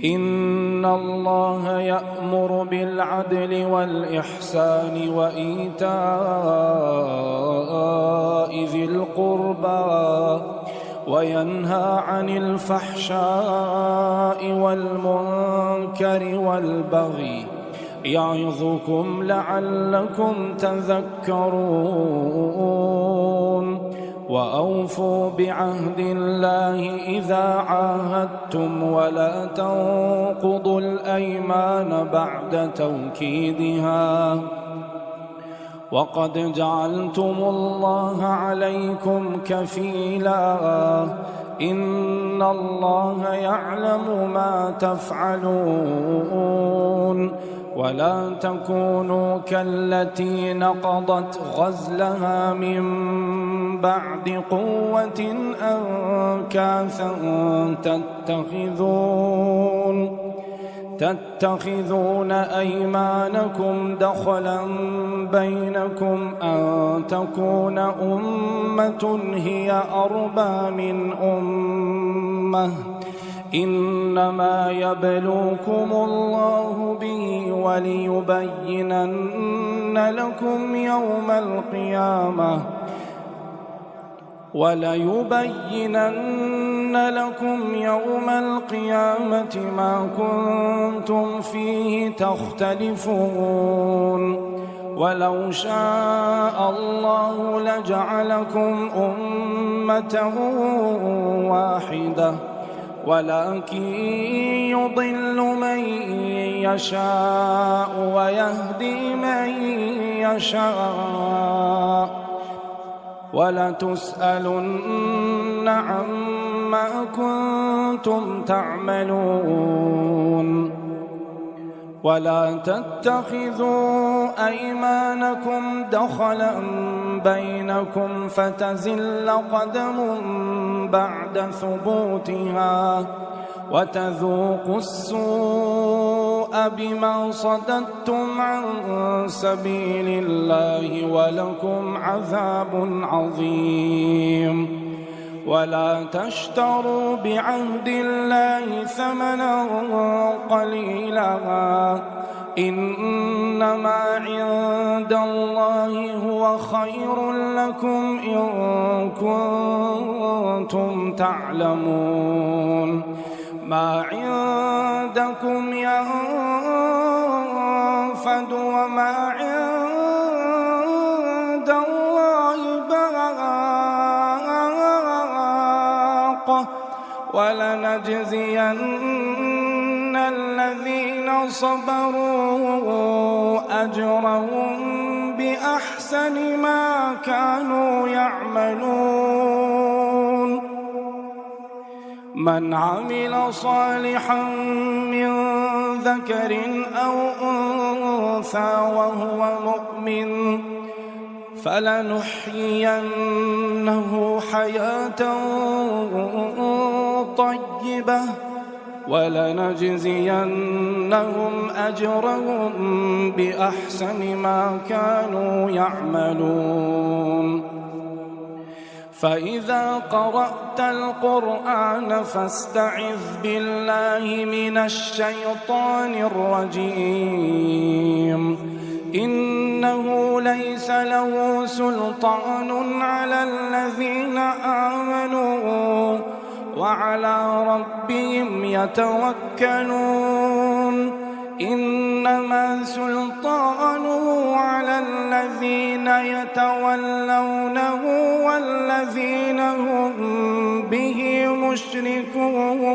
إن الله يأمر بالعدل والإحسان وإيتاء ذي القربى وينهى عن الفحشاء والمنكر والبغي يعظكم لعلكم تذكرون وأوفوا بعهد الله إذا عاهدتم ولا تنقضوا الأيمان بعد توكيدها وقد جعلتم الله عليكم كفيلا إن الله يعلم ما تفعلون ولا تكونوا كالتي نقضت غزلها من بعد قوة أنكاثا تتخذون أيمانكم دخلا بينكم أن تكون أمة هي أربى من أمة إنما يبلوكم الله به وليبينن لكم يوم القيامة ما كنتم فيه تختلفون ولو شاء الله لجعلكم أمة واحدة ولكن يضل من يشاء ويهدي من يشاء ولتسألن عما كنتم تعملون ولا تتخذوا أيمانكم دخلا بينكم فتزل قدم بعد ثبوتها وتذوقوا السوء بما صددتم عن سبيل الله ولكم عذاب عظيم ولا تشتروا بعهد الله ثمنا قليلا إنما عند الله هو خير لكم إن كنتم تعلمون ما عندكم ينفد وما عند الله باق ولنجزين الذين صبروا أجرهم بأحسن ما كانوا يعملون من عمل صالحا من ذكر أو أنثى وهو مؤمن فلنحيينه حياة طيبة ولنجزينهم أجرهم بأحسن ما كانوا يعملون فإذا قرأت القرآن فاستعذ بالله من الشيطان الرجيم إنه ليس له سلطان على الذين آمنوا وعلى ربهم يتوكلون إنما سلطانه على الذين يتولونه والذين هم به مشركون